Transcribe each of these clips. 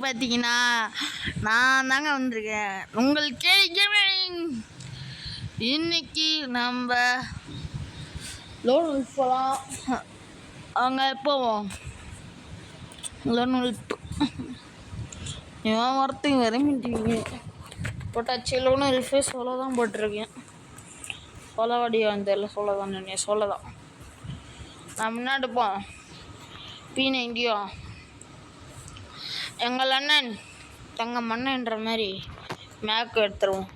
பார்த்தீங்கன்னா நான் தாங்க வந்திருக்கேன் உங்கள் கேடி கேமிங். இன்னைக்கு நம்ம லோன் போகலாம். அங்கே போவோம் லோன் இவன் ஒருத்தங்க வரமிட்டீங்க போட்டாச்சு. லோன் எல்ஃபே சொல்ல தான் போட்டிருக்கேன். சொல்லவாடியா தெரியல, சொல்லதான் நினைய சொல்லதான். நான் முன்னாடி போம் பீன இங்கேயோ எங்கள் அண்ணன் தங்க மண்ணன்ற மாதிரி மேக்கு எடுத்துருவோம்.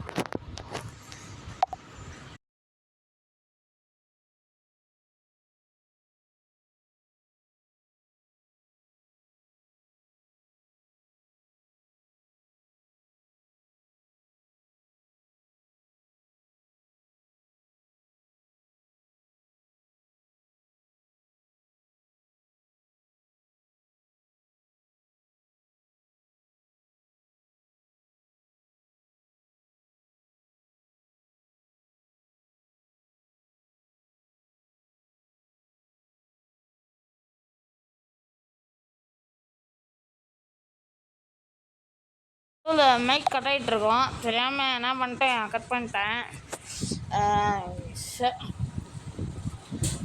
மைக் கட் ஆகிட்டு இருக்கோம். தெரியாமல் என்ன பண்ணிட்டேன், கட் பண்ணிட்டேன்.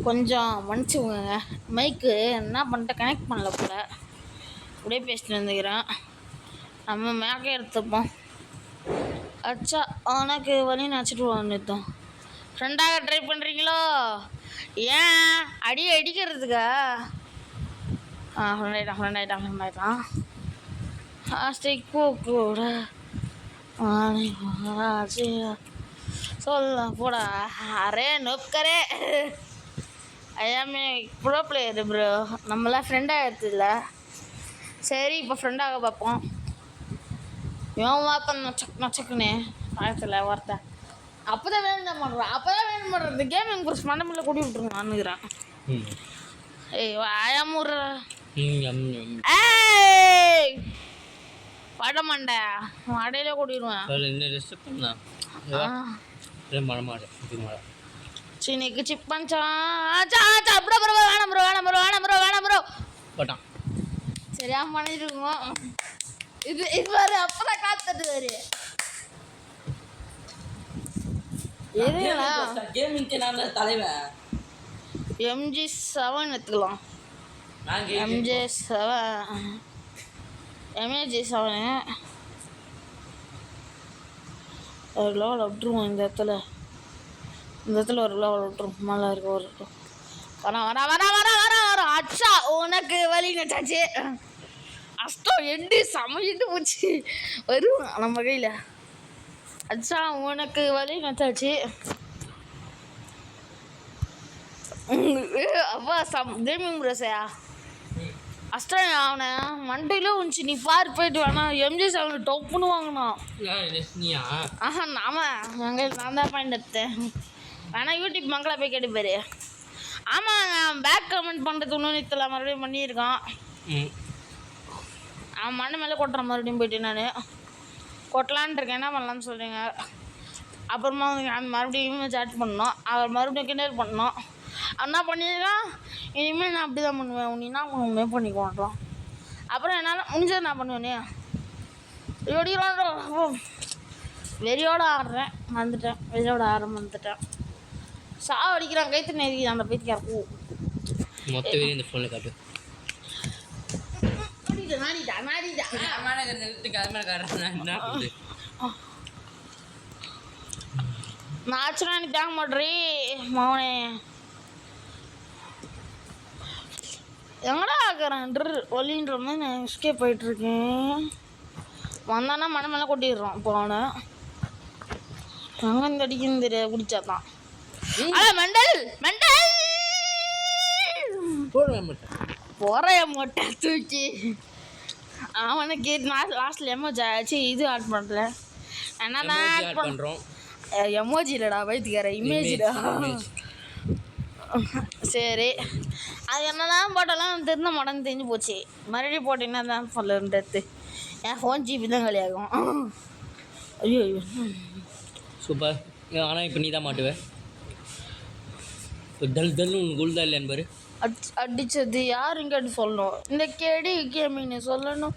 கொஞ்சம் மன்னிச்சுக்கோங்க. மைக்கு என்ன பண்ணிட்டேன், கனெக்ட் பண்ணல போல. அப்படியே பேசிட்டு இருந்துக்கிறேன். நம்ம மேக்கே எடுத்துப்போம். அச்சா உனக்கு வழி நினச்சிட்டு வந்துட்டோம். ஃப்ரெண்டாக ட்ரை பண்ணுறீங்களோ? ஏன் அடிக்கிறதுக்கா? ஃப்ரெண்ட் ஆகிட்டான். கூட சொல்ல போடா. அரே நோக்கரே ஐயாமே ப்ரோ பிளேயரு ப்ரோ. நம்மளாம் ஃப்ரெண்டாக எடுத்ததில்ல. சரி இப்போ ஃப்ரெண்டாக பார்ப்போம். இவன் பார்ப்பேன் நச்சக்குன்னு ஆயிரத்தில் வார்த்தை. அப்போ தான் வேணும் பண்ணுறான். அப்போ தான் வேணும் பண்ணுறேன். இந்த கேம் எங்கள் புருஷ மண்டமில்ல கூட்டி விட்ருங்க நானுங்கிறேன். ஏய் ஆயாமூர் படமாண்டா மடையில கூட்டிடுவேன். சின்னைக்கு சிப்பன் சரியா பண்ணிருக்கோம். இது பாரு அப்பதான் காத்துட்டு வரு. MG7 எடுத்துக்கலாம். MG7 ஒரு லெவல் விட்டுருவோம். இந்த இடத்துல ஒரு லெவல் விட்டுரும். நல்லா இருக்கு. ஒரு வர அச்சா உனக்கு வலி நச்சாச்சு. அஷ்டம் எண்டு சமைச்சிட்டு போச்சு. வரும் நம்ம கையில். அச்சா உனக்கு வலி நச்சாச்சு. அப்பா கேமிங் ப்ரோஸையா அஷ்டம் அவனை மண்டையில உந்துச்சு. நீ பாரு போயிட்டு வேணா. MG7 டொப்புன்னு வாங்கினான். நான் தான் பாயிண்ட் எடுத்தேன். வேணா யூடியூப் மக்களை போய் கேட்டுப்பாரு. ஆமாம் பேக் கமெண்ட் பண்ணுறது ஒன்றும் நிறுத்தல. மறுபடியும் பண்ணியிருக்கான். அவன் மண்ணு மேலே கொட்டுறான். மறுபடியும் போயிட்டு நான் கொட்டலான் இருக்கேன். என்ன பண்ணலான்னு சொல்கிறீங்க? அப்புறமா மறுபடியும் சாட் பண்ணோம். அவர் மறுபடியும் கிண்டல் பண்ணோம். என்ன பண்ணியிருக்கான்? இனிமேல் நான் அப்படி தான் பண்ணுவேன். உன்னா உண்மையே பண்ணிக்கோன்றான். அப்புறம் என்னால் முடிஞ்சது நான் பண்ணுவேனே. வெறியோடு ஆடுறேன் வந்துட்டேன். வெறியோட வந்துட்டேன். சாவ அடிக்கிறான். கைத்து நேரிக்கு அந்த பைத்தியார் மொத்த வெறி இந்த ஃபோனில் காட்டு. நாச்சுனா நீ தாங்க மாட்றீ மவனே. எங்கடா ஆக்குறேன் ஒலின்ற மாதிரி நான் எஸ்கேப் போயிட்டுருக்கேன். வந்தானா மன மேலே கொட்டிடுறான். போன எங்கே இந்த அடிக்குன்னு தெரிய குடிச்சாதான். மெண்டல் போற மொட்டை தூக்கி அவனுக்கு நான் லாஸ்ட்ல எமோஜி இது ஆட் பண்ணல. என்னதான் ஆட் பண்ணுறோம்? எமோஜி இல்லைடா வைத்திக்கார இமேஜிடா. சரி அது என்னதான் போட்டாலும் திருந்த மாட்டேன்னு தெரிஞ்சு போச்சு. மறுபடியும் போட்டிங்கன்னா தான் சொல்லுன்றது. என் ஃபோன் ஜிபி தான் காலியாகும். ஐயோ சூப்பர். ஆனால் இப்போ நீ தான் மாட்டுவேன். டல் உனக்கு குல்தா இல்லைன்னு பாரு. அடித்தது யாருங்கன்னு சொல்லணும். இந்த கேடி கேமின்னு சொல்லணும்.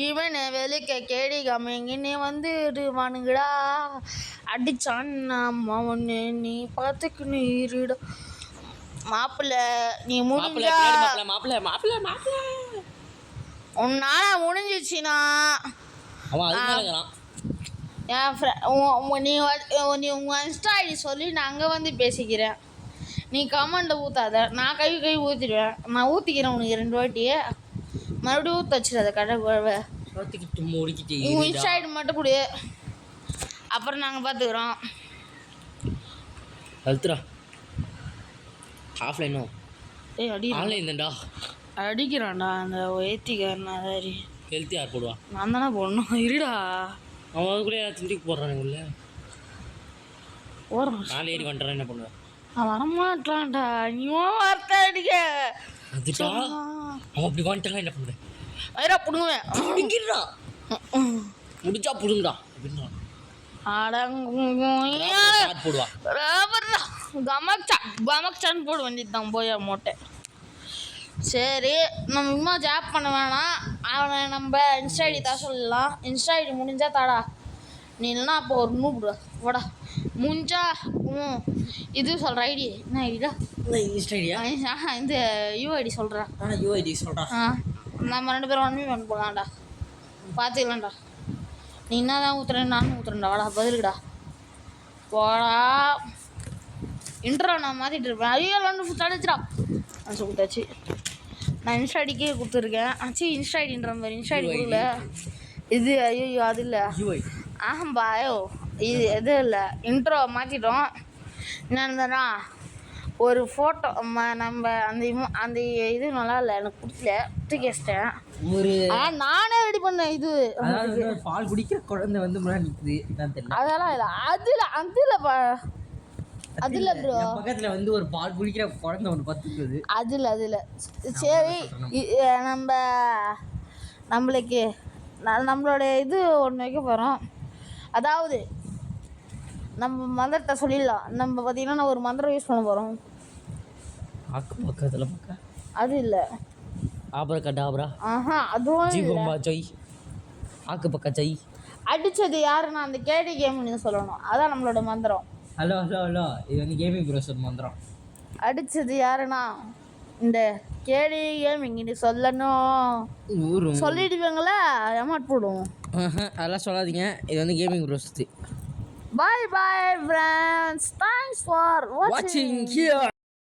இவனை வெளிக்க கேடி காமிங்கன்னு வந்துடுவானுங்கடா. அடித்தான் நம்ம ஒன்று நீ பார்த்துக்குன்னு இருடா. மாப்பிள்ள நீ முடிஞ்சா உன்னால முடிஞ்சிச்சுன்னா என் நீ உங்கள் இன்ஸ்டா ஐடி சொல்லி நான் அங்கே பேசிக்கிறேன். நீ கமெண்ட்டை ஊற்றாத, நான் கை ஊற்றிடுவேன். நான் ஊற்றிக்கிறேன் உனக்கு 2 வாட்டி, மறுபடியும் ஊற்ற வச்சிடாத. கடை உங்கள் இன்ஸ்டா ஐடி மட்டும் கொடு, அப்புறம் நாங்கள் பார்த்துக்குறோம். ஆஃப்லைனோ அடிக்கிறான்டா அந்த ஏத்திக்காரனா. சரி ஹெல்த்தி யார் போடுவா? நான் தானே போடணும். இருடா அவன் கூட திண்டிக்கு போடுறான் உள்ள போடுறான். நாலு ஏறி வந்துட்டான், என்ன பண்ணுவேன்? அவன் வரமாட்டான்டா. நீயும் வார்த்தை அடிக்க அதுட்டா அவன் அப்படி வந்துட்டாங்க, என்ன பண்ணுவேன்? ஐரா புடுங்குவேன். புடுங்கிடுறா, முடிச்சா புடுங்கடா அப்படின்னா போடுவா. கமக்சான் போட வேண்டியதுதான் போயா மோட்டை. சரி நம்ம இன்னும் ஜாப் பண்ண வேணாம். அவனை நம்ம இன்ஸ்டா ஐடி தான் சொல்லலாம். இன்ஸ்டா ஐடி முடிஞ்சா தாடா, நீ இல்லைன்னா அப்போ ஒரு நூறுடா போடா முடிஞ்சா. இது சொல்கிற ஐடி என்ன ஐடிடா? இன்ஸ்டா ஐடியா? இந்த யூஐடி சொல்கிறேன். யூஐடி சொல்கிறேன். நம்ம 2 பேரும் 1v1 போகலாம்டா, பார்த்துக்கலாம்டா. நீ என்ன தான் ஊற்றுறேன், நானும் ஊற்றுறேன்டா. வாடா பதிலுக்குடா போடா. இன்ட்ரோ நான் மாற்றிட்டு இருப்பேன். ஐயோ லண்டு தடைச்சிடா. நான் கொடுத்தாச்சு. நான் இன்ஸ்டா ஐடிக்கே கொடுத்துருக்கேன். ஆச்சு இன்ஸ்டா ஐடின்ற மாதிரி இன்ஸ்டா ஐடி கொடுக்கல. இது ஐயோ அது இல்லை. ஆஹம்பா ஐயோ இது எதுவும் இல்லை. இன்ட்ரோ மாற்றிட்டோம். என்னன்னா ஒரு ஃபோட்டோ நம்ம அந்த இது நல்லா இல்லை, எனக்கு பிடிக்கல, தூக்கி வச்சிட்டேன். நானே ரெடி பண்ணேன். இது பால் குடிக்கிற குழந்தை நிற்குது, அதெல்லாம் இல்லை. அதில் ப்ரோ பக்கத்துல ஒரு பால் குடிக்கிற குழந்தை ஒன்று பார்த்துக்குது. அதில் சரி நம்மளோட இது ஒன்று வைக்க போகிறோம். அதாவது நம்ம மந்திரத்தை சொல்லிடலாம். நம்ம பார்த்தீங்கன்னா ஒரு மந்திரம் யூஸ் பண்ண போகிறோம். பக்கத்தில் அது இல்லை. ஆபரகடாபரா. அதுவும் ஆக்கு பக்கா ஜெய். அடித்தது யாருன்னா அந்த கேடி கேம்னு சொல்லணும். அதான் நம்மளோட மந்திரம். ஹலோ இது கேமிங் ப்ரோஸ் மந்திரம். அடித்தது யாருன்னா இந்த கேடி கேமிங்னு சொல்லணும். சொல்லிடுவீங்களா? எமாட் போடுவோம். அதெல்லாம் சொல்லாதீங்க. இது gaming bros. Bye friends. Thanks for watching here.